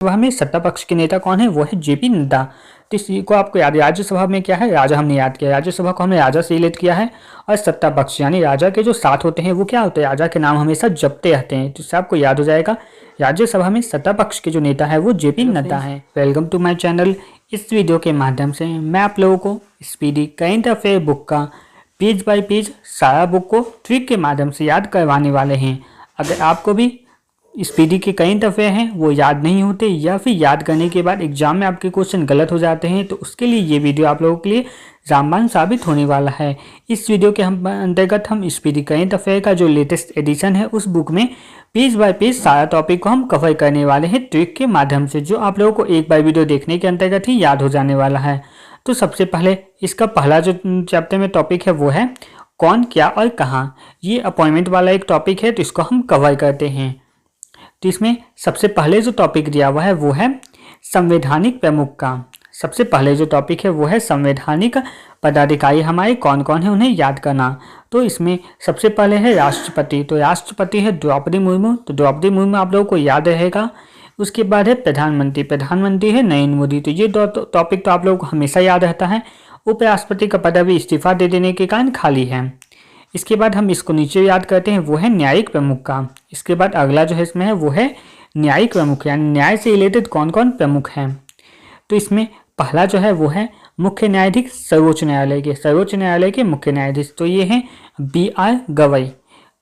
सभा में सत्ता पक्ष के नेता कौन है, वो है जेपी नड्डा। तो इसी को आपको याद, राज्यसभा में क्या है, राजा हमने याद किया, राज्यसभा को हमने राजा से रिलेट किया है। और सत्ता पक्ष यानी राजा के जो साथ होते हैं वो क्या होते हैं, राजा के नाम हमेशा जपते रहते हैं। तो इससे आपको याद हो जाएगा राज्यसभा में सत्ता पक्ष के जो नेता है वो जेपी नड्डा है। Welcome to my channel. इस वीडियो के माध्यम से मैं आप लोगों को स्पीडी करंट अफेयर बुक का पेज बाय पेज सारा बुक को ट्रिक के माध्यम से याद करवाने वाले हैं। अगर आपको भी स्पीडी के करंट अफेयर हैं वो याद नहीं होते या फिर याद करने के बाद एग्जाम में आपके क्वेश्चन गलत हो जाते हैं, तो उसके लिए ये वीडियो आप लोगों के लिए रामबाण साबित होने वाला है। इस वीडियो के अंतर्गत हम स्पीडी करंट अफेयर का जो लेटेस्ट एडिशन है उस बुक में पेज बाय पेज सारा टॉपिक को हम कवर करने वाले हैं ट्रिक के माध्यम से, जो आप लोगों को एक बार वीडियो देखने के अंतर्गत ही याद हो जाने वाला है। तो सबसे पहले इसका पहला जो चैप्टर में टॉपिक है वो है कौन, क्या और कहाँ। ये अपॉइंटमेंट वाला एक टॉपिक है, तो इसको हम कवर करते हैं। तो इसमें सबसे पहले जो टॉपिक दिया हुआ है वो है संवैधानिक प्रमुख का। सबसे पहले जो टॉपिक है वो है संवैधानिक पदाधिकारी हमारे कौन कौन है, उन्हें याद करना। तो इसमें सबसे पहले है राष्ट्रपति, तो राष्ट्रपति है द्रौपदी मुर्मू, तो द्रौपदी मुर्मू आप लोगों को याद रहेगा। उसके बाद है प्रधानमंत्री, प्रधानमंत्री है नरेंद्र मोदी, तो ये दो टॉपिक तो आप लोगों को हमेशा याद रहता है। उपराष्ट्रपति का पद अभी इस्तीफा दे देने के कारण खाली है। इसके बाद हम इसको नीचे याद करते हैं, वो है न्यायिक प्रमुख का। इसके बाद अगला जो है इसमें है वो है न्यायिक प्रमुख, यानी न्याय से रिलेटेड कौन कौन प्रमुख हैं। तो इसमें पहला जो है वो है मुख्य न्यायाधीश सर्वोच्च न्यायालय के मुख्य न्यायाधीश, तो ये हैं BR गवई।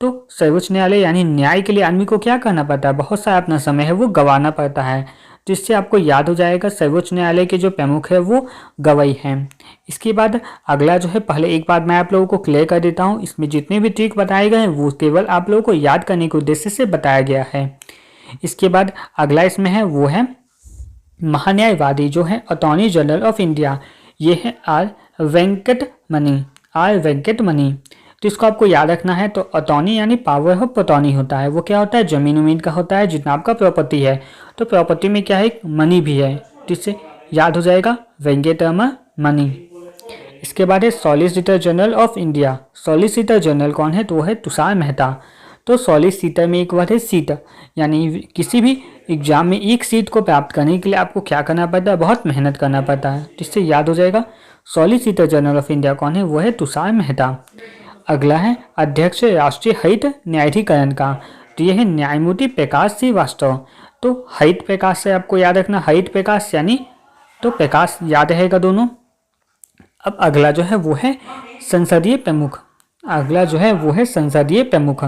तो सर्वोच्च न्यायालय यानी न्याय के लिए आदमी को क्या करना पड़ता है, बहुत सारा अपना समय है वो गंवाना पड़ता है। तो इससे आपको याद हो जाएगा सर्वोच्च न्यायालय के जो प्रमुख है वो गवई हैं। इसके बाद अगला जो है, पहले एक बात मैं आप लोगों को क्लियर कर देता हूँ, इसमें जितने भी ट्रिक बताए गए हैं वो केवल आप लोगों को याद करने के उद्देश्य से बताया गया है। इसके बाद अगला इसमें है वो है महान्यायवादी, जो है अटॉर्नी जनरल ऑफ इंडिया, ये है आर वेंकटमणि। तो इसको आपको याद रखना है। तो अटॉर्नी यानी पावर ऑफ अटॉर्नी होता है, वो क्या होता है, जमीन उमीन का होता है, जितना आपका प्रॉपर्टी है। तो प्रॉपर्टी में क्या है, मनी भी है, तो इससे याद हो जाएगा वेंकटमणि। इसके बाद है solicitor general of India. Solicitor general कौन है, तो वो है तुषार मेहता। तो सॉलिसिटर में एक वर्ड है सीट, यानी किसी भी एग्जाम में एक सीट को प्राप्त करने के लिए आपको क्या करना पड़ता है, बहुत मेहनत करना पड़ता है। जिससे याद हो जाएगा सॉलिसिटर जनरल ऑफ इंडिया कौन है, वो है तुषार मेहता। अगला है अध्यक्ष राष्ट्रीय हरित न्यायाधिकरण का, तो यह है न्यायमूर्ति प्रकाश श्रीवास्तव। तो हरित प्रकाश से आपको याद रखना, हरित प्रकाश यानी तो प्रकाश याद रहेगा दोनों। अब अगला जो है वो है संसदीय प्रमुख। अगला जो है वो है संसदीय प्रमुख।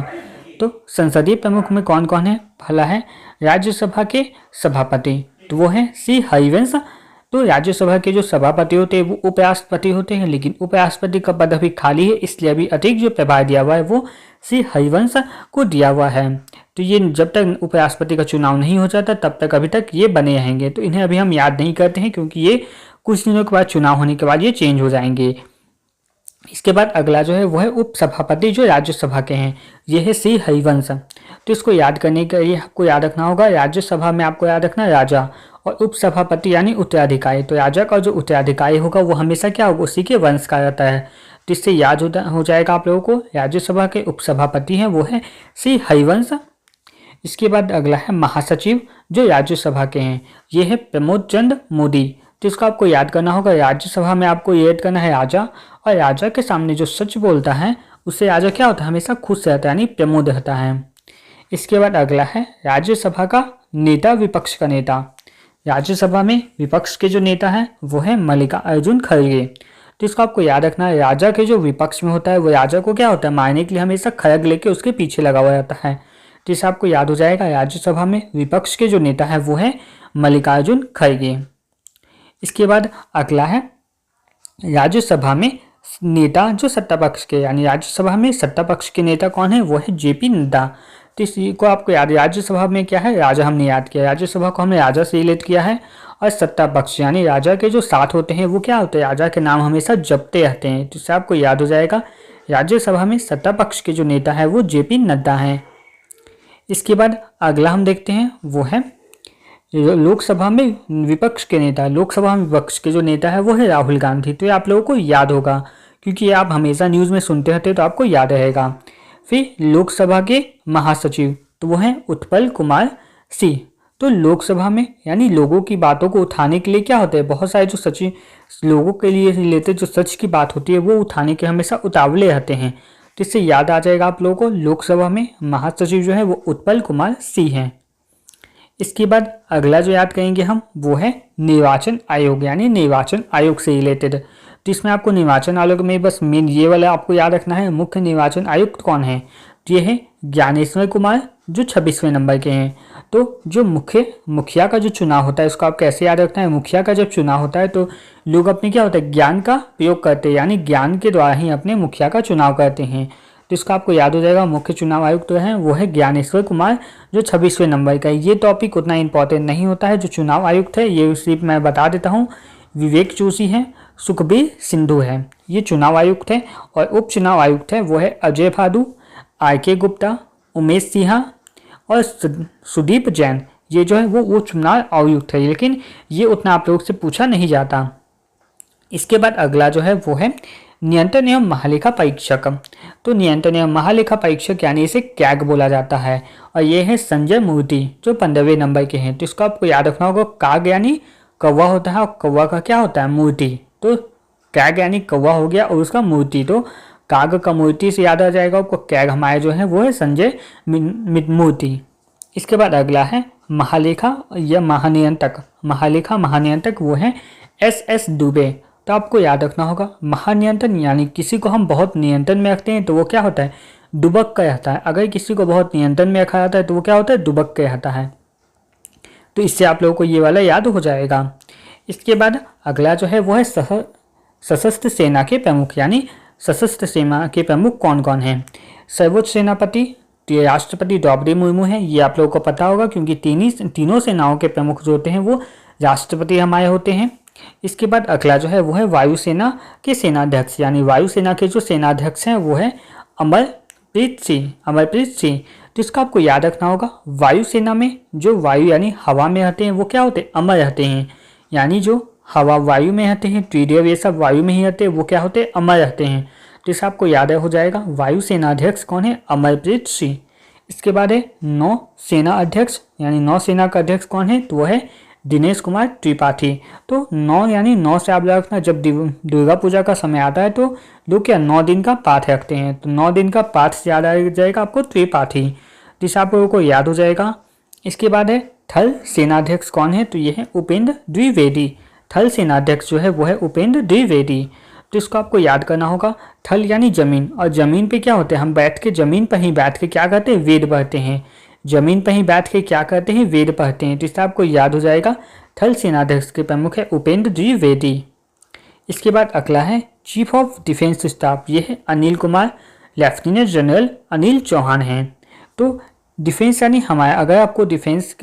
तो संसदीय प्रमुख में कौन कौन है, पहला है राज्यसभा के सभापति, तो वो है C हरिवंश। तो राज्यसभा के जो सभापति होते हैं वो उपराष्ट्रपति होते हैं, लेकिन उपराष्ट्रपति का पद अभी खाली है, इसलिए अभी अधिक जो प्रभार दिया हुआ है वो C हरिवंश को दिया हुआ है। तो ये जब तक उपराष्ट्रपति का चुनाव नहीं हो जाता तब तक अभी तक ये बने रहेंगे, तो इन्हें अभी हम याद नहीं करते हैं क्योंकि ये कुछ दिनों के बाद चुनाव होने के बाद ये चेंज हो जाएंगे। इसके बाद अगला जो है वो है उपसभापति, जो राज्यसभा के हैं, ये है C हरिवंश। तो इसको याद करने के लिए आपको याद रखना होगा, राज्यसभा में आपको याद रखना राजा और उपसभापति यानी उत्तराधिकारी। तो राजा का जो उत्तराधिकारी होगा वो हमेशा क्या होगा, उसी के वंश का रहता है। तो इससे याद हो जाएगा आप लोगों को, राज्यसभा के उपसभापति हैं वो है C हरिवंश। इसके बाद अगला है महासचिव, जो राज्यसभा के हैं, ये है प्रमोद चंद्र मोदी। तो इसको आपको याद करना होगा, राज्यसभा में आपको याद करना है राजा, और राजा के सामने जो सच बोलता है उससे राजा क्या होता है, हमेशा खुश रहता है, यानी प्रमोद रहता है। इसके बाद अगला है राज्यसभा का नेता, विपक्ष का नेता। राज्यसभा में विपक्ष के जो नेता हैं वो है मल्लिकार्जुन खड़गे। तो इसको आपको याद रखना है, राजा के जो विपक्ष में होता है वो राजा को क्या होता है, मारने के लिए हमेशा खड़ग लेके उसके पीछे लगा हुआ रहता है। तो इससे आपको याद हो जाएगा राज्यसभा में विपक्ष के जो नेता है वो है मल्लिकार्जुन खड़गे। इसके बाद अगला है राज्यसभा में नेता जो सत्ता पक्ष के, यानी राज्यसभा में सत्ता पक्ष के नेता कौन है, वो है जेपी नड्डा। तो इसी को आपको याद, राज्यसभा में क्या है, राजा हमने याद किया, राज्यसभा को हमने राजा से रिलेट किया है। और सत्ता पक्ष यानी राजा के जो साथ होते हैं वो क्या होते हैं, राजा के नाम हमेशा जपते रहते हैं। तो इससे आपको याद हो जाएगा राज्यसभा में सत्ता पक्ष के जो नेता है वो जेपी नड्डा हैं। इसके बाद अगला हम देखते हैं वो है लोकसभा में विपक्ष के नेता। लोकसभा में विपक्ष के जो नेता है वो है राहुल गांधी। तो ये आप लोगों को याद होगा क्योंकि आप हमेशा न्यूज़ में सुनते रहते तो आपको याद रहेगा। फिर लोकसभा के महासचिव, तो वो है उत्पल कुमार सिंह। तो लोकसभा में यानी लोगों की बातों को उठाने के लिए क्या होता है, बहुत सारे जो सचिव लोगों के लिए रिलेटेड जो सच की बात होती है वो उठाने के हमेशा उतावले रहते हैं। तो इससे याद आ जाएगा आप लोगों को, लोकसभा में महासचिव जो है वो उत्पल कुमार सिंह हैं। इसके बाद अगला जो याद करेंगे हम वो है निर्वाचन आयोग, यानी निर्वाचन आयोग से रिलेटेड। तो इसमें आपको निर्वाचन आयोग में बस मेन ये वाला आपको याद रखना है, मुख्य निर्वाचन आयुक्त कौन है, तो ये है ज्ञानेश्वर कुमार जो 26वें नंबर के हैं। तो जो मुखिया का जो चुनाव होता है उसको आप कैसे याद रखना है, मुखिया का जब चुनाव होता है तो लोग अपने क्या होता है ज्ञान का प्रयोग करते हैं, यानी ज्ञान के द्वारा ही अपने मुखिया का चुनाव करते हैं। तो इसका आपको याद हो जाएगा, मुख्य चुनाव आयुक्त तो है वो है ज्ञानेश्वर कुमार जो 26वें नंबर का है। ये टॉपिक उतना इंपॉर्टेंट नहीं होता है। जो चुनाव आयुक्त है ये सिर्फ मैं बता देता हूँ, विवेक जोशी है, सुखबीर सिंधु है, ये चुनाव आयुक्त है। और उप चुनाव आयुक्त है वो है अजय भादु, RK गुप्ता, उमेश सिन्हा और सुदीप जैन। ये जो है वो चुनाव आयुक्त है, लेकिन ये उतना आप लोग से पूछा नहीं जाता। इसके बाद अगला जो है वो है नियंत्रण एवं महालेखा परीक्षक। तो नियंत्रण एवं महालेखा परीक्षक यानी इसे कैग बोला जाता है, और ये है संजय मूर्ति जो 15वें नंबर के हैं। तो इसको आपको याद रखना होगा, काग यानी कौवा होता है और कौवा का क्या होता है मूर्ति, तो कैग यानी कौवा हो गया और उसका मूर्ति, तो काग का मूर्ति से याद आ जाएगा आपको, कैग हमारे जो है वो है संजय मूर्ति। इसके बाद अगला है महालेखा या महानियंत्रक, महालेखा महानियंत्रक वो है SS दुबे। तो आपको याद रखना होगा, महानियंत्रण यानी किसी को हम बहुत नियंत्रण में रखते हैं तो वो क्या होता है दुबक कहता है। अगर किसी को बहुत नियंत्रण में रखा जाता है तो वो क्या होता है दुबक कहता है। तो इससे आप लोगों को ये वाला याद हो जाएगा। इसके बाद अगला जो है वो है सशस्त्र सेना के प्रमुख, यानी सशस्त्र सेना के प्रमुख कौन कौन हैं। सर्वोच्च सेनापति राष्ट्रपति द्रौपदी मुर्मू है, ये आप लोगों को पता होगा क्योंकि तीनों सेनाओं के प्रमुख जो होते हैं वो राष्ट्रपति हमारे होते हैं। इसके बाद अगला जो है वो है वायुसेना के सेनाध्यक्ष, यानी वायुसेना के जो सेनाध्यक्ष हैं वो है अमरप्रीत सिंह। तो इसका आपको याद रखना होगा, वायुसेना में जो वायु यानी हवा में रहते हैं वो क्या होते हैं अमर रहते हैं, यानी जो हवा वायु में रहते हैं, ट्रिडियम ये सब वायु में ही रहते हैं, वो क्या होते हैं अमर रहते हैं। तो इसका आपको याद हो जाएगा, वायुसेनाध्यक्ष कौन है अमरप्रीत सिंह। इसके बाद है नौसेना अध्यक्ष, यानी नौसेना का अध्यक्ष कौन है तो वो है दिनेश कुमार त्रिपाठी। तो 9 यानी 9 से आप रखना, जब दुर्गा पूजा का समय आता है तो लोग क्या 9 दिन का पाठ रखते हैं, तो 9 दिन का पाठ से याद आ जाएगा आपको त्रिपाठी, जिससे आप लोगों को याद हो जाएगा। इसके बाद है थल सेनाध्यक्ष कौन है तो ये है उपेंद्र द्विवेदी। थल सेनाध्यक्ष जो है वो है उपेंद्र द्विवेदी। तो इसको आपको याद करना होगा, थल यानी जमीन, और जमीन पे क्या होते हैं हम बैठ के जमीन पर ही बैठ के क्या करते हैं वेद पढ़ते हैं, जमीन पर ही बैठ के क्या करते हैं वेद पढ़ते हैं। तो इससे आपको याद हो जाएगा, थल सेनाध्यक्ष के प्रमुख है उपेंद्र द्विवेदी। इसके बाद अगला है चीफ ऑफ डिफेंस स्टाफ, ये है अनिल कुमार, लेफ्टिनेंट जनरल अनिल चौहान हैं। तो डिफेंस यानी हमारा, अगर आपको डिफेंस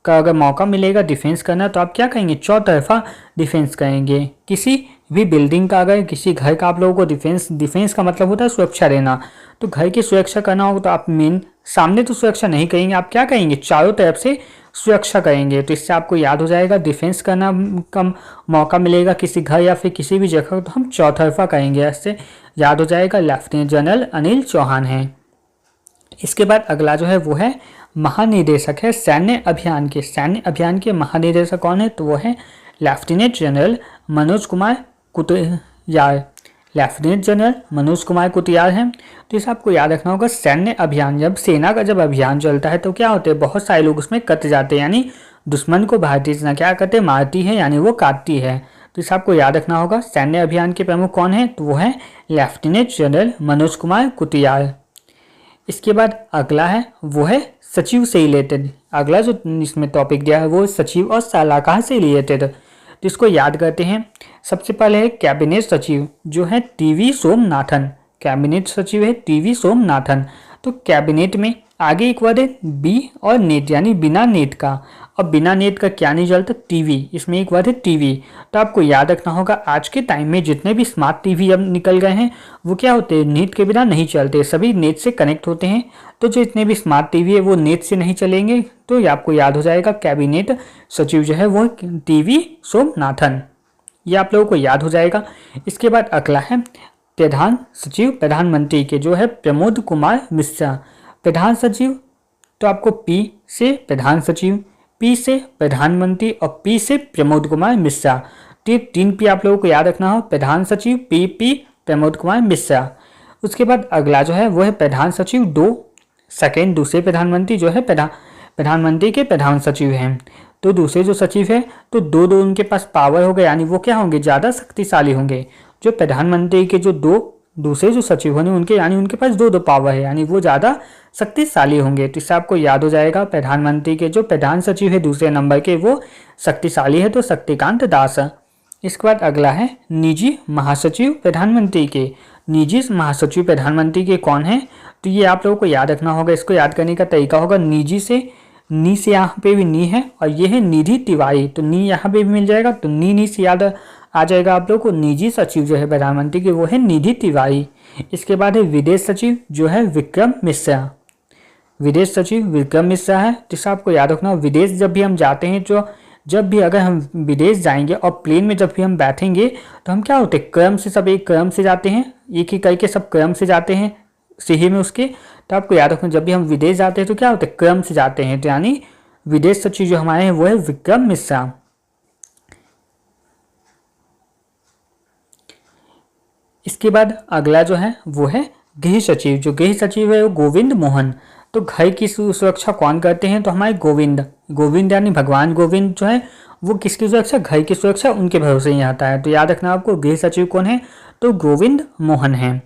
का अगर मौका मिलेगा डिफेंस करना तो आप क्या करेंगे चौतरफा डिफेंस करेंगे। किसी भी बिल्डिंग का, अगर किसी घर का आप लोगों को डिफेंस का मतलब होता है सुरक्षा देना, तो घर की सुरक्षा करना होगा तो आप मेन सामने तो सुरक्षा नहीं करेंगे, आप क्या करेंगे चारों तरफ से सुरक्षा करेंगे। तो इससे आपको याद हो जाएगा, डिफेंस करना का मौका मिलेगा किसी घर या फिर किसी भी जगह तो हम चौतरफा करेंगे, इससे याद हो जाएगा लेफ्टिनेंट जनरल अनिल चौहान हैं। इसके बाद अगला जो है वो है महानिदेशक है सैन्य अभियान के महानिदेशक कौन है तो वो है lieutenant general Manoj Kumar Kutiyar. Lieutenant general Manoj Kumar Kutiyar हैं। तो इसे आपको याद रखना होगा, सैन्य अभियान जब सेना का जब अभियान चलता है तो क्या होते हैं बहुत सारे लोग उसमें कट जाते हैं, यानी दुश्मन को भारतीय सेना क्या करते हैं मारती है, यानी वो काटती है। तो इसे आपको याद रखना होगा, सैन्य अभियान के प्रमुख कौन है तो वो है लेफ्टिनेंट जनरल मनोज कुमार कुतियार। इसके बाद अगला है वो है सचिव से रिलेटेड, अगला जो इसमें टॉपिक दिया है वो सचिव और सलाहकार से रिलेटेड। तो इसको याद करते हैं। सबसे पहले है कैबिनेट सचिव जो है टीवी सोमनाथन, कैबिनेट सचिव है टीवी सोमनाथन। तो कैबिनेट में आगे एक वर्ड है बी और नेट, यानी बिना नेट का, और बिना नेट का क्या नहीं चलता टीवी, इसमें एक वर्ड है टीवी। तो आपको याद रखना होगा, आज के टाइम में जितने भी स्मार्ट टीवी अब निकल गए हैं वो क्या होते हैं नेट के बिना नहीं चलते, सभी नेट से कनेक्ट होते हैं। तो जो जितने भी स्मार्ट टीवी है वो नेट से नहीं चलेंगे। तो ये आपको याद हो जाएगा, कैबिनेट सचिव जो है वो टीवी सोमनाथन, ये आप लोगों को याद हो जाएगा। इसके बाद अगला है प्रधान सचिव प्रधानमंत्री के जो है प्रमोद कुमार मिश्रा। प्रधान सचिव तो आपको पी से प्रधान सचिव, पी से प्रधानमंत्री और पी से प्रमोद कुमार मिश्रा। तो ये 3 पी आप लोगों को याद रखना हो, प्रधान सचिव, पी प्रमोद कुमार मिश्रा। उसके बाद अगला जो है वो है प्रधान सचिव 2, सेकेंड दूसरे प्रधानमंत्री जो है प्रधानमंत्री के प्रधान सचिव हैं। तो दूसरे जो सचिव है तो दो उनके पास पावर हो गए, यानी वो क्या होंगे, ज़्यादा शक्तिशाली होंगे। जो प्रधानमंत्री के जो दूसरे जो सचिव होंगे उनके यानी उनके पास दो पावर है, यानी वो ज़्यादा शक्तिशाली होंगे। तो इससे आपको याद हो जाएगा प्रधानमंत्री के जो प्रधान सचिव है दूसरे नंबर के वो शक्तिशाली है, तो शक्तिकांत दास। इसके बाद अगला है निजी महासचिव प्रधानमंत्री के। निजी महासचिव प्रधानमंत्री के कौन है, तो ये आप लोगों को याद रखना होगा। इसको याद करने का तरीका होगा, निजी से नी से यहाँ पे भी नी है और ये है निधि तिवारी, तो नी यहाँ पे भी मिल जाएगा, तो नी से याद आ जाएगा आप लोग को। निजी सचिव जो है प्रधानमंत्री के वो है निधि तिवारी। इसके बाद है विदेश सचिव जो है विक्रम मिश्रा। विदेश सचिव विक्रम मिश्रा है। तो इसे आपको याद रखना, विदेश जब भी हम जाते हैं, जो जब भी अगर हम विदेश जाएंगे और प्लेन में जब भी हम बैठेंगे तो हम क्या होते हैं, क्रम से सब एक क्रम से जाते हैं, एक एक करके सब क्रम से जाते हैं सीढ़ी में उसके। तो आपको याद रखना जब भी हम विदेश जाते हैं तो क्या होते हैं, क्रम से जाते हैं। तो यानी विदेश सचिव जो हमारे हैं वो है विक्रम मिश्रा। इसके बाद अगला जो है वो है गृह सचिव। जो गृह सचिव है वो गोविंद मोहन। तो घर की सुरक्षा कौन करते हैं, तो हमारे गोविंद यानी भगवान गोविंद जो है वो किसकी सुरक्षा, घर की सुरक्षा उनके भरोसे ही आता है। तो याद रखना आपको गृह सचिव कौन है, तो गोविंद मोहन है।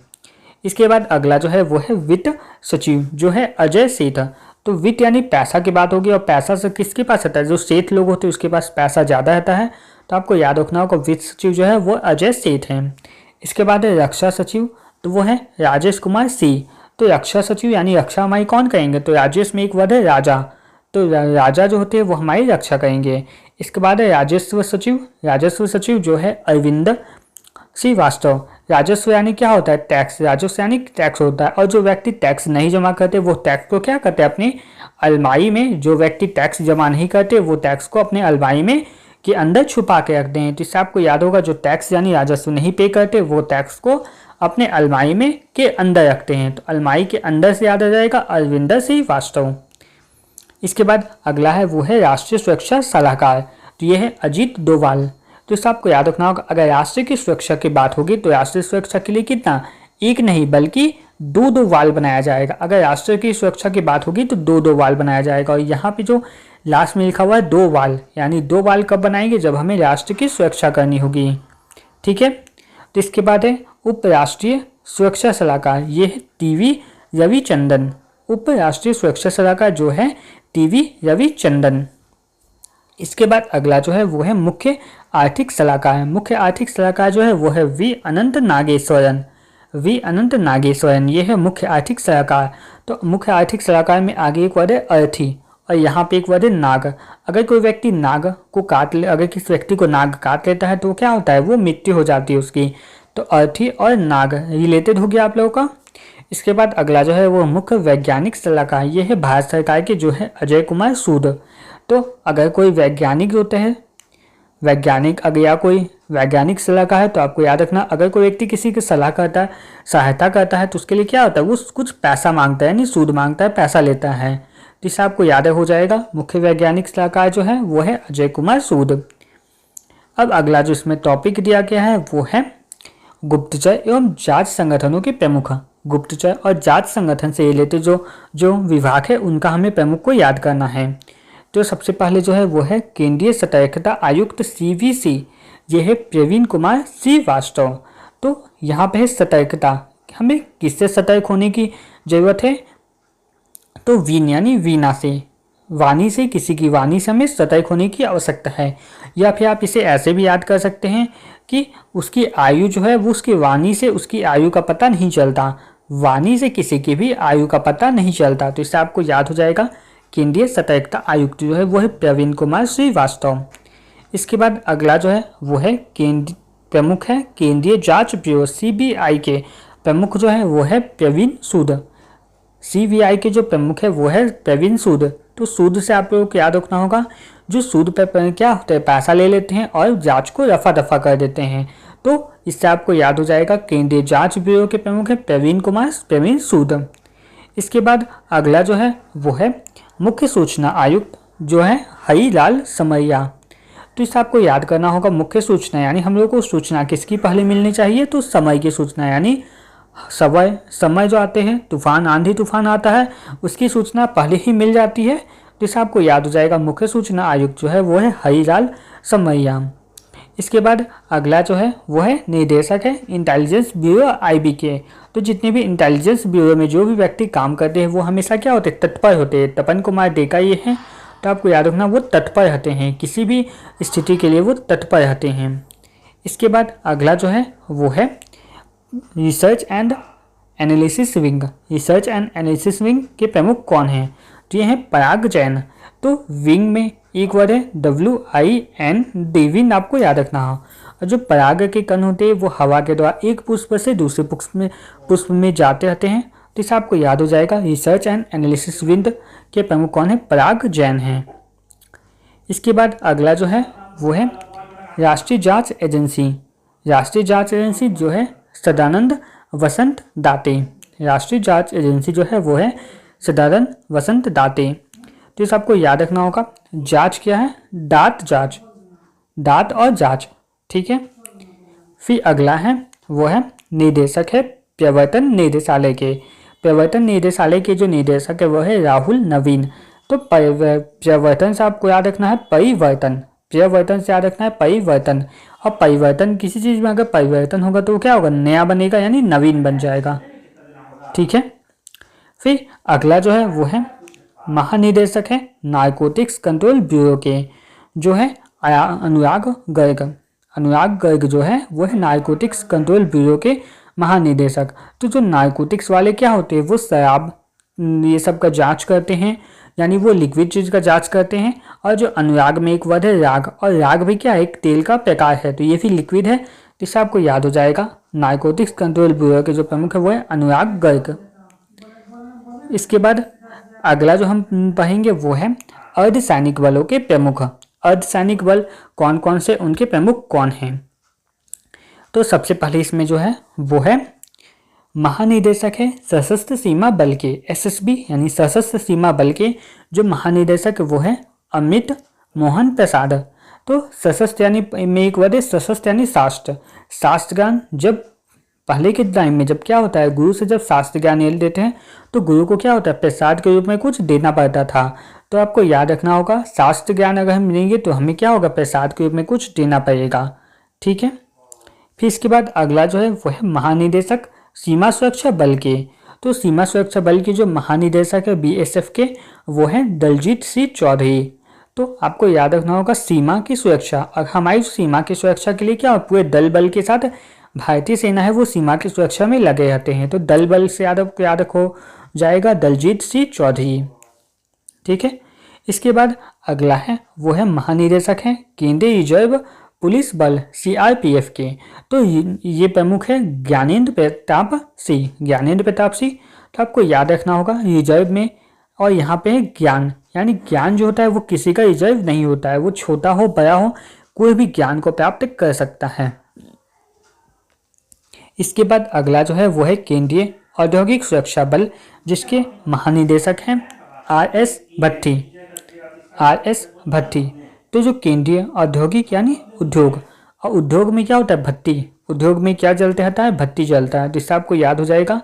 इसके बाद अगला जो है वो है वित्त सचिव जो है अजय सेठ। तो वित्त यानी पैसा की बात होगी, और पैसा से किसके पास रहता है, जो सेठ लोग होते हैं उसके पास पैसा ज़्यादा रहता है। तो आपको याद रखना होगा वित्त सचिव जो है वो अजय सेठ है। इसके बाद है रक्षा सचिव, तो वो है राजेश कुमार सी। तो रक्षा सचिव यानी रक्षा हमारी कौन करेंगे, तो राजेश में एक वर्ड है राजा, तो राजा जो होते हैं वो हमारी रक्षा करेंगे। इसके बाद है राजस्व सचिव जो है अरविंद श्रीवास्तव। राजस्व यानी क्या होता है, टैक्स। राजस्व यानी टैक्स होता है, और जो व्यक्ति टैक्स नहीं जमा करते वो टैक्स को क्या करते हैं, अपनी अलमारी में। जो व्यक्ति टैक्स जमा नहीं करते वो टैक्स को अपने अलमारी में के अंदर छुपा के रखते हैं। तो इससे आपको याद होगा जो टैक्स यानी राजस्व नहीं पे करते वो टैक्स को अपने अलमारी में के अंदर रखते हैं। तो अलमारी के अंदर से याद आ जाएगा अरविंदर श्रीवास्तव। इसके बाद अगला है वो है राष्ट्रीय सुरक्षा सलाहकार। तो ये है अजीत डोभाल। तो इससे आपको याद रखना होगा अगर राष्ट्र की सुरक्षा की बात होगी तो राष्ट्रीय सुरक्षा के लिए कितना, एक नहीं बल्कि दो वाल बनाया जाएगा। अगर राष्ट्र की सुरक्षा की बात होगी तो दो वाल बनाया जाएगा। और यहाँ पे जो लास्ट में लिखा हुआ है 2 वाल, यानी 2 वाल कब बनाएंगे, जब हमें राष्ट्र की सुरक्षा करनी होगी। ठीक है। तो इसके बाद है उप राष्ट्रीय सुरक्षा सलाहकार, ये है टीवी रविचंद्रन। उप राष्ट्रीय सुरक्षा सलाहकार जो है टीवी रविचंद्रन। इसके बाद अगला जो है वो है मुख्य आर्थिक सलाहकार। मुख्य आर्थिक सलाहकार जो है वो है वी अनंत नागेश्वरन। ये है मुख्य आर्थिक सलाहकार। तो मुख्य आर्थिक सलाहकार में आगे एक वर्ड है अर्थी और यहाँ पे एक वर्ड है नाग। अगर कोई व्यक्ति अगर किसी व्यक्ति को नाग काट लेता है तो क्या होता है, वो मृत्यु हो जाती है उसकी। तो अर्थी और नाग रिलेटेड हो गया आप लोगों का। इसके बाद अगला जो है वो मुख्य वैज्ञानिक सलाहकार, ये है भारत सरकार के जो है अजय कुमार सूद। तो अगर कोई वैज्ञानिक होते हैं अगर या कोई वैज्ञानिक सलाहकार है तो आपको याद रखना अगर कोई व्यक्ति किसी की सहायता करता है तो उसके लिए क्या होता है, वो कुछ पैसा मांगता है, यानी सूद मांगता है, पैसा लेता है। तो इससे आपको याद हो जाएगा मुख्य वैज्ञानिक सलाहकार जो है वो है अजय कुमार सूद। अब अगला जो इसमें टॉपिक दिया गया है वो है गुप्तचर एवं जांच संगठनों के प्रमुख। गुप्तचर और जांच संगठन से रिलेटेड जो विभाग है उनका हमें प्रमुख को याद करना है। तो सबसे पहले जो है वो है केंद्रीय सतर्कता आयुक्त CVC, ये है प्रवीण कुमार श्रीवास्तव। तो यहाँ पे है सतर्कता, हमें किससे सतर्क होने की जरूरत है, तो वीन यानी वीणा से, वाणी से, किसी की वाणी से हमें सतर्क होने की आवश्यकता है। या फिर आप इसे ऐसे भी याद कर सकते हैं कि उसकी आयु जो है वो उसकी वाणी से उसकी आयु का पता नहीं चलता, वाणी से किसी की भी आयु का पता नहीं चलता। तो इससे आपको याद हो जाएगा केंद्रीय सतर्कता आयुक्त जो है वो है प्रवीण कुमार श्रीवास्तव। इसके बाद अगला जो है वो है प्रमुख है केंद्रीय जांच ब्यूरो CBI के प्रमुख जो है वो है प्रवीण सूद। CBI के जो प्रमुख है वो है प्रवीण सूद। तो सूद से आप लोगों को याद रखना होगा जो सूद पर क्या होता है, पैसा ले लेते हैं और जांच को रफा दफा कर देते हैं। तो इससे आपको याद हो जाएगा केंद्रीय जांच ब्यूरो के प्रमुख है प्रवीण सूद। इसके बाद अगला जो है वो है मुख्य सूचना आयुक्त जो है हरिलाल समैया। तो इसे आपको याद करना होगा मुख्य सूचना, यानी हम लोग को सूचना किसकी पहले मिलनी चाहिए, तो समय की सूचना, यानी समय जो आते हैं, तूफान आंधी तूफान आता है, उसकी सूचना पहले ही मिल जाती है। तो इसे आपको याद हो जाएगा मुख्य सूचना आयुक्त जो है वो है हरिलाल समैया। इसके बाद अगला जो है वो है निदेशक है इंटेलिजेंस ब्यूरो IB के। तो जितने भी इंटेलिजेंस ब्यूरो में जो भी व्यक्ति काम करते हैं वो हमेशा क्या होते हैं, तत्पर होते हैं। तपन कुमार डे का ये है, तो आपको याद रखना वो तत्पर रहते हैं, किसी भी स्थिति के लिए वो तत्पर रहते हैं। इसके बाद अगला जो है वो है research and analysis wing. Research and analysis wing के प्रमुख कौन हैं, तो ये हैं पराग जैन। तो विंग में एक वर्ड है WIND, विंग आपको याद रखना हो। और जो पराग के कण होते हैं वो हवा के द्वारा एक पुष्प से दूसरे पुष्प में जाते रहते हैं। तो इसे आपको याद हो जाएगा रिसर्च एंड एनालिसिस विंग के प्रमुख कौन है, पराग जैन हैं। इसके बाद अगला जो है वो है राष्ट्रीय जांच एजेंसी। राष्ट्रीय जांच एजेंसी जो है सदानंद वसंत दाते। राष्ट्रीय जांच एजेंसी जो है वो है सदानंद वसंत दाते। तो इसे आपको याद रखना होगा। जांच क्या है, दांत जांच, दांत और जांच, ठीक है। फिर अगला है वो है निदेशक है प्रवर्तन निदेशालय के। प्रवर्तन निदेशालय के जो निदेशक है वो है राहुल नवीन। तो प्रवर्तन से आपको याद रखना है परिवर्तन, प्रवर्तन से याद रखना है परिवर्तन। और परिवर्तन किसी चीज़ में अगर परिवर्तन होगा तो क्या होगा, नया बनेगा, यानी नवीन बन जाएगा, ठीक है। फिर अगला जो है वो है महानिदेशक है नारकोटिक्स कंट्रोल ब्यूरो के, जो है अनुराग गर्ग। अनुराग गर्ग जो है वो है नारकोटिक्स कंट्रोल ब्यूरो के महानिदेशक। तो जो नारकोटिक्स वाले क्या होते हैं, वो शराब ये सब का जांच करते हैं, यानी वो लिक्विड चीज़ का जांच करते हैं। और जो अनुराग में एक वर्ड है राग, और राग भी क्या है, एक तेल का प्रकार है, तो ये भी लिक्विड है। तो इससे आपको याद हो जाएगा नारकोटिक्स कंट्रोल ब्यूरो के जो प्रमुख है वो है अनुराग गर्ग। इसके बाद अगला जो हम पढ़ेंगे वो है अर्धसैनिक बलों के प्रमुख। अर्धसैनिक बल कौन कौन से, उनके प्रमुख कौन हैं। तो सबसे पहले इसमें जो है वो है महानिदेशक है सशस्त्र सीमा बल के, SSB यानी सशस्त्र सीमा बल के जो महानिदेशक वो है अमित मोहन प्रसाद। तो सशस्त्र यानी में एक वर्ड है सशस्त्र यानी शास्त्र, शास्त्र ज्ञान। जब पहले के टाइम में जब क्या होता है, गुरु से जब शास्त्र ज्ञान ले लेते हैं तो गुरु को क्या होता है, प्रसाद के रूप में कुछ देना पड़ता था। तो आपको याद रखना होगा शास्त्र ज्ञान अगर हम लेंगे तो हमें क्या होगा, प्रसाद के रूप में कुछ देना पड़ेगा, ठीक है। फिर इसके बाद अगला जो है वो है महानिदेशक सीमा सुरक्षा बल के। तो सीमा सुरक्षा बल के जो महानिदेशक है BSF के वो है दलजीत सिंह चौधरी। तो आपको याद रखना होगा सीमा की सुरक्षा, और हमारी सीमा की सुरक्षा के लिए क्या पूरे दल बल के साथ भारतीय सेना है वो सीमा की सुरक्षा में लगे रहते हैं। तो दल बल से याद रखो जाएगा दलजीत सिंह चौधरी, ठीक है। इसके बाद अगला है वो है महानिदेशक है केंद्रीय रिजर्व पुलिस बल CRPF के। तो ये प्रमुख है ज्ञानेंद्र प्रताप सिंह, ज्ञानेंद्र प्रताप सिंह। तो आपको याद रखना होगा रिजर्व में, और यहाँ पे है ज्ञान, यानी ज्ञान जो होता है वो किसी का रिजर्व नहीं होता है, वो छोटा हो बड़ा हो कोई भी ज्ञान को प्राप्त कर सकता है। इसके बाद अगला जो है वो है केंद्रीय औद्योगिक सुरक्षा बल, जिसके महानिदेशक हैं RS भट्टी, RS भट्टी। तो जो केंद्रीय औद्योगिक यानी उद्योग, और उद्योग में क्या होता है, भट्टी, उद्योग में क्या जलते रहता है, भट्टी जलता है। तो इससे आपको याद हो जाएगा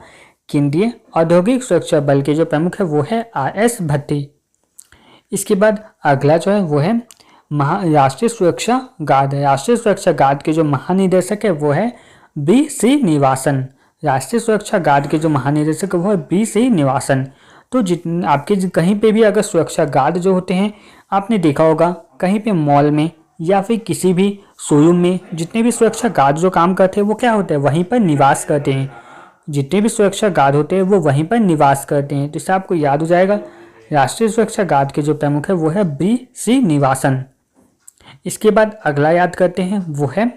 केंद्रीय औद्योगिक सुरक्षा बल के जो प्रमुख है वो है RS भट्टी। इसके बाद अगला जो है वो है राष्ट्रीय सुरक्षा गार्ड। राष्ट्रीय सुरक्षा गार्ड के जो महानिदेशक है वो है B श्रीनिवासन। राष्ट्रीय सुरक्षा गार्ड के जो महानिदेशक है वो है B श्रीनिवासन। तो जितने आपके कहीं पे भी अगर सुरक्षा गार्ड जो होते हैं, आपने देखा होगा कहीं पे मॉल में या फिर किसी भी शोरूम में जितने भी सुरक्षा गार्ड जो काम करते हैं वो क्या होते हैं, वहीं पर निवास करते हैं। जितने भी सुरक्षा गार्ड होते हैं वो वहीं पर निवास करते हैं। तो इससे आपको याद हो जाएगा राष्ट्रीय सुरक्षा गार्ड के जो प्रमुख है वो है B श्रीनिवासन। इसके बाद अगला याद करते हैं वो है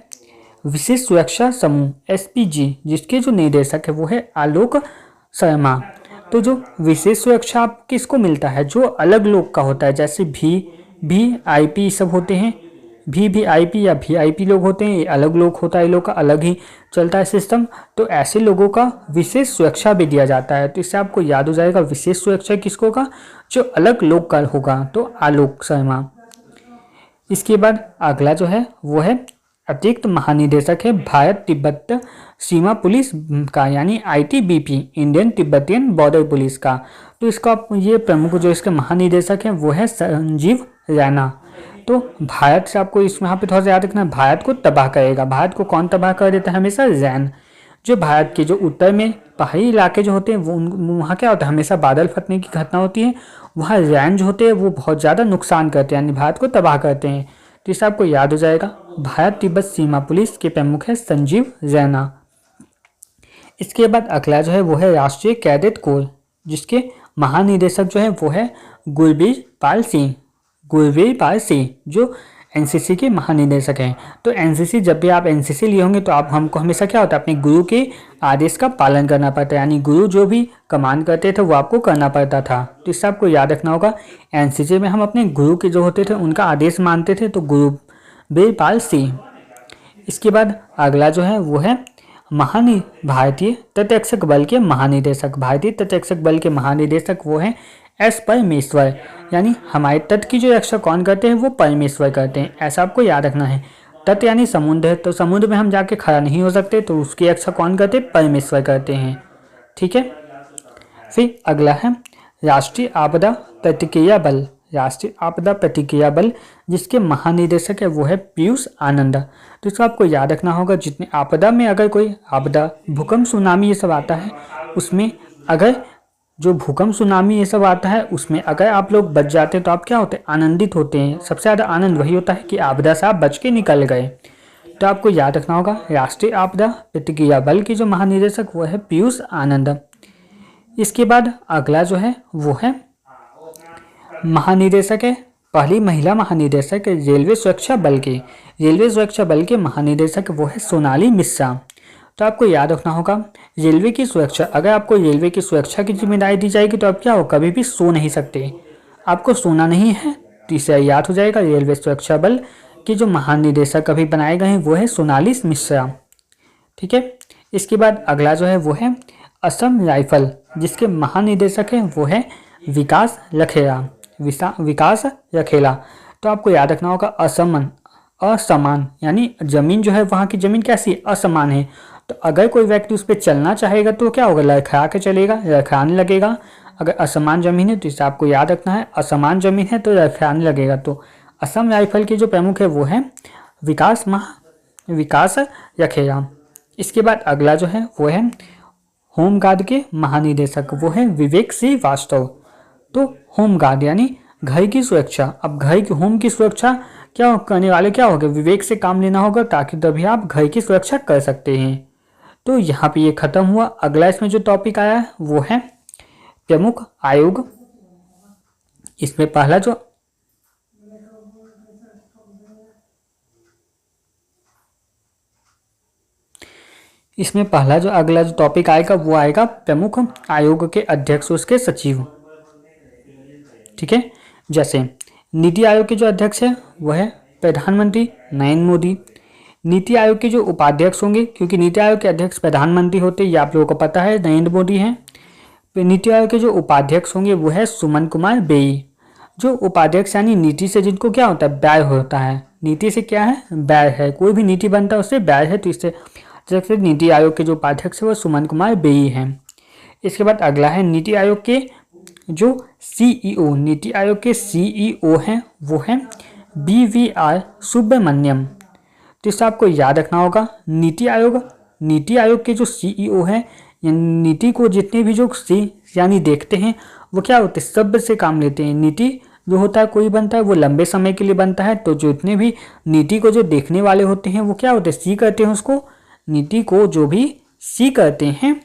विशेष सुरक्षा समूह SPG, जिसके जो निदेशक है वो है आलोक शर्मा। तो जो विशेष सुरक्षा आप किसको मिलता है, जो अलग लोग का होता है, जैसे VIP सब होते हैं, वीवीआईपी या वीआईपी लोग होते हैं, ये अलग लोग होता है, ये लोग का अलग ही चलता है सिस्टम। तो ऐसे लोगों का विशेष सुरक्षा भी दिया जाता है। तो इससे आपको याद हो जाएगा विशेष सुरक्षा किसको का, जो अलग लोग का होगा, तो आलोक शर्मा। इसके बाद अगला जो है वो है अतिरिक्त महानिदेशक है भारत तिब्बत सीमा पुलिस का, यानी ITBP, Indian Tibetan border police का। तो इसका ये प्रमुख जो इसके महानिदेशक हैं वो है संजीव रैना। तो भारत से आपको इसमें यहाँ पे थोड़ा सा याद रखना, भारत को तबाह करेगा। भारत को कौन तबाह कर देता है हमेशा, रैन। जो भारत के जो उत्तर में पहाड़ी इलाके जो होते हैं वो वहाँ क्या होता है, हमेशा बादल फटने की घटना होती है, वहाँ रैन जो होते हैं वो बहुत ज़्यादा नुकसान करते हैं, यानी भारत को तबाह करते हैं। तो इससे आपको याद हो जाएगा भारत तिब्बत सीमा पुलिस के प्रमुख है संजीव रैना। इसके बाद अगला जो है वो है राष्ट्रीय कैडेट कोर, जिसके महानिदेशक जो है वो है गुरबीर पाल सिंह। गुरबीर पाल सिंह जो एनसीसी के महानिदेशक हैं। तो एनसीसी, जब भी आप एनसीसी लिए होंगे तो आप हमको हमेशा क्या होता है, अपने गुरु के आदेश का पालन करना पड़ता है, यानी गुरु जो भी कमांड करते थे वो आपको करना पड़ता था। तो इससे आपको याद रखना होगा, एनसीसी में हम अपने गुरु के जो होते थे उनका आदेश मानते थे, तो गुरबीर पाल सिंह। इसके बाद अगला जो है वो है भारतीय तटरक्षक बल के महानिदेशक। भारतीय तटरक्षक बल के महानिदेशक वो हैं एस परमेश्वर, यानी हमारे तट की जो रक्षा कौन करते हैं, वो परमेश्वर करते हैं। ऐसा आपको याद रखना है। तट यानी समुद्र है, तो समुद्र में हम जाके खड़ा नहीं हो सकते, तो उसकी रक्षा कौन करते हैं, परमेश्वर करते हैं। ठीक है। फिर अगला है राष्ट्रीय आपदा प्रतिक्रिया बल। राष्ट्रीय आपदा प्रतिक्रिया बल जिसके महानिदेशक है वो है पीयूष आनंद। तो इसको आपको याद रखना होगा, जितने आपदा में अगर कोई आपदा, भूकंप, सुनामी ये सब आता है, उसमें अगर जो भूकंप, सुनामी ये सब आता है, उसमें अगर आप लोग बच जाते हैं तो आप क्या होते हैं, आनंदित होते हैं। सबसे ज़्यादा आनंद वही होता है कि आपदा से आप बच के निकल गए। तो आपको याद रखना होगा राष्ट्रीय आपदा प्रतिक्रिया बल के जो महानिदेशक वो है पीयूष आनंद। इसके बाद अगला जो है वो है महानिदेशक है, पहली महिला महानिदेशक रेलवे सुरक्षा बल के। रेलवे सुरक्षा बल के महानिदेशक वो है सोनाली मिश्रा। तो आपको याद रखना होगा रेलवे की सुरक्षा, अगर आपको रेलवे की सुरक्षा की जिम्मेदारी दी जाएगी तो आप क्या हो, कभी भी सो नहीं सकते, आपको सोना नहीं है। तो इसे याद हो जाएगा रेलवे सुरक्षा बल के जो महानिदेशक अभी बनाए गए हैं वो है सोनाली मिश्रा। ठीक है। इसके बाद अगला जो है वो है असम राइफल, जिसके महानिदेशक हैं वो है विकास रखेला। विकास रखेला। तो आपको याद रखना होगा असमान, यानी जमीन जो है वहाँ की जमीन कैसी है, असमान है। तो अगर कोई व्यक्ति उस पर चलना चाहेगा तो क्या होगा, लड़खड़ा के चलेगा, लड़खड़ाने लगेगा। अगर असमान जमीन है तो इसे आपको याद रखना है, असमान जमीन है तो लड़खड़ाने लगेगा। तो असम राइफल के जो प्रमुख है वो है विकास रखेला। इसके बाद अगला जो है वो है होमगार्ड के महानिदेशक, वो है विवेक श्रीवास्तव। तो होमगार्ड यानी घर की सुरक्षा। अब घर की होम की सुरक्षा क्या करने वाले क्या होगा, विवेक से काम लेना होगा, ताकि तभी आप घर की सुरक्षा कर सकते हैं। तो यहाँ पे ये खत्म हुआ। अगला इसमें जो टॉपिक आया है वो है प्रमुख आयोग। इसमें पहला जो अगला जो टॉपिक आएगा वो आएगा प्रमुख आयोग के अध्यक्ष, उसके सचिव। ठीक है। जैसे नीति आयोग के जो अध्यक्ष है वो है प्रधानमंत्री नरेंद्र मोदी। नीति आयोग के जो उपाध्यक्ष होंगे, क्योंकि नीति आयोग के अध्यक्ष प्रधानमंत्री होते हैं, ये आप लोगों को पता है, नरेंद्र मोदी हैं। नीति आयोग के जो उपाध्यक्ष होंगे वो है सुमन कुमार बेई। जो उपाध्यक्ष यानी नीति से जिनको क्या होता है, व्यय होता है। नीति से क्या है, व्यय है। कोई भी नीति बनता है उससे व्यय है। तो इससे जैसे नीति आयोग के जो उपाध्यक्ष है वो सुमन कुमार बेई हैं। इसके बाद अगला है नीति आयोग के जो सीईओ, नीति आयोग के सीईओ हैं वो हैं BVR सुब्रमण्यम। तो इससे आपको याद रखना होगा नीति आयोग के जो सीईओ हैं, नीति को जितने भी जो यानी देखते हैं वो क्या होते हैं, सब्र से काम लेते हैं। नीति जो होता है कोई बनता है वो लंबे समय के लिए बनता है। तो जितने भी नीति को जो देखने वाले होते हैं वो क्या होते हैं, सी करते हैं उसको। नीति को जो भी सी करते हैं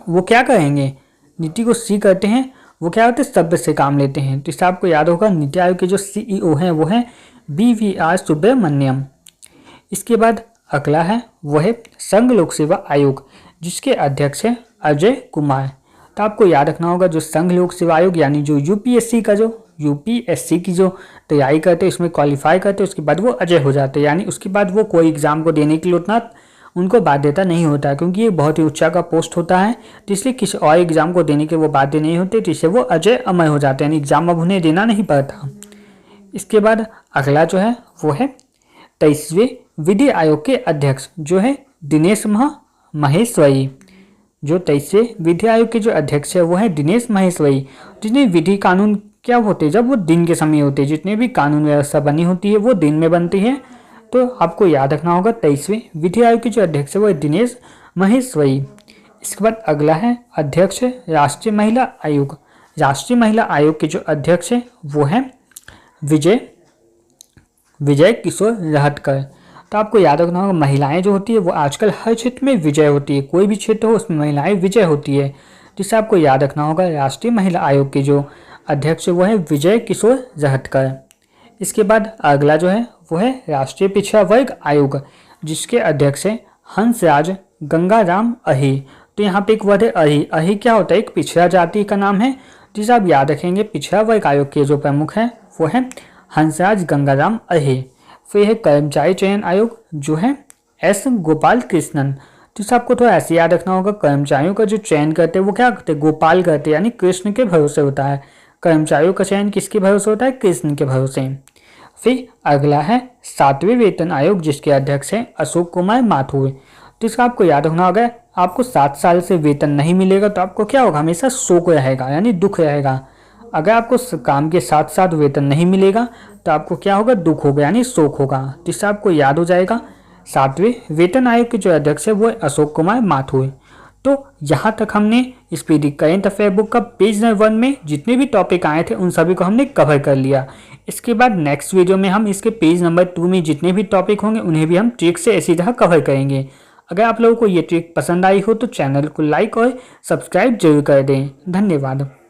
वो क्या करेंगे, नीति को सी करते हैं वो क्या होते हैं, सब्र से काम लेते हैं। तो इससे आपको याद होगा नीति आयोग के जो सीईओ हैं वो है BVR सुब्रमण्यम। इसके बाद अगला है वो है संघ लोक सेवा आयोग, जिसके अध्यक्ष है अजय कुमार। तो आपको याद रखना होगा जो संघ लोक सेवा आयोग यानी जो यूपीएससी की जो तैयारी करते, इसमें क्वालिफाई करते, उसके बाद वो अजय हो जाते, यानी उसके बाद वो कोई एग्ज़ाम को देने के लिए उतना उनको बाध्यता नहीं होता है, क्योंकि ये बहुत ही ऊंचा का पोस्ट होता है, तो इसलिए किसी और एग्ज़ाम को देने के वो बाध्य नहीं होते, जिससे वो अजय अमर हो जाते हैं, यानी एग्ज़ाम अब उन्हें देना नहीं पड़ता। इसके बाद अगला जो है वो है 23वें विधि आयोग के अध्यक्ष जो है दिनेश माहेश्वरी। जो 23वें विधि आयोग के जो अध्यक्ष है वो है दिनेश माहेश्वरी। जितने विधि कानून क्या होते हैं, जब वो दिन के समय होते हैं, जितने भी कानून व्यवस्था बनी होती है वो दिन में बनती है, तो आपको याद रखना होगा 23वें विधि आयोग के जो अध्यक्ष है वो है दिनेश माहेश्वरी। इसके बाद अगला है अध्यक्ष राष्ट्रीय महिला आयोग। राष्ट्रीय महिला आयोग के जो अध्यक्ष है वो है विजय किशोर रहटकर। तो आपको याद रखना होगा महिलाएं जो होती है वो आजकल हर क्षेत्र में विजय होती है, कोई भी क्षेत्र हो उसमें महिलाएं विजय होती है, जिससे आपको याद रखना होगा राष्ट्रीय महिला आयोग के जो अध्यक्ष वो है विजय किशोर रहटकर। इसके बाद अगला जो है वो है राष्ट्रीय पिछड़ा वर्ग आयोग, जिसके अध्यक्ष है हंसराज गंगाराम अही। तो यहाँ पे एक वर्ड है अही। अही क्या होता है, एक पिछड़ा जाति का नाम है, जिसे आप याद रखेंगे। पिछड़ा वर्ग आयोग के जो प्रमुख है वो है हंसराज गंगाराम अही। फिर है कर्मचारी चयन आयोग जो है एस गोपाल कृष्णन। तो इसे आपको थोड़ा ऐसे याद रखना होगा, कर्मचारियों का जो चयन करते हैं वो क्या करते हैं, गोपाल करते हैं, यानी कृष्ण के भरोसे होता है। कर्मचारियों का चयन किसके भरोसे होता है, कृष्ण के भरोसे। फिर अगला है 7वें वेतन आयोग, जिसके अध्यक्ष हैं अशोक कुमार माथुर। तो इसका आपको याद रखना होगा, आपको 7 साल से वेतन नहीं मिलेगा तो आपको क्या होगा, हमेशा शोक रहेगा, यानी दुख रहेगा। अगर आपको काम के साथ साथ वेतन नहीं मिलेगा तो आपको क्या होगा, दुख होगा, यानी शोक होगा। तो इससे आपको याद हो जाएगा 7वें वेतन आयोग के जो अध्यक्ष है वो है अशोक कुमार माथुर। तो यहाँ तक हमने इस पीडी करेंट अफेयर बुक का पेज नंबर 1 में जितने भी टॉपिक आए थे उन सभी को हमने कवर कर लिया। इसके बाद नेक्स्ट वीडियो में हम इसके पेज नंबर 2 में जितने भी टॉपिक होंगे उन्हें भी हम ट्रिक से इसी तरह कवर करेंगे। अगर आप लोगों को ये ट्रिक पसंद आई हो तो चैनल को लाइक और सब्सक्राइब जरूर कर दें। धन्यवाद।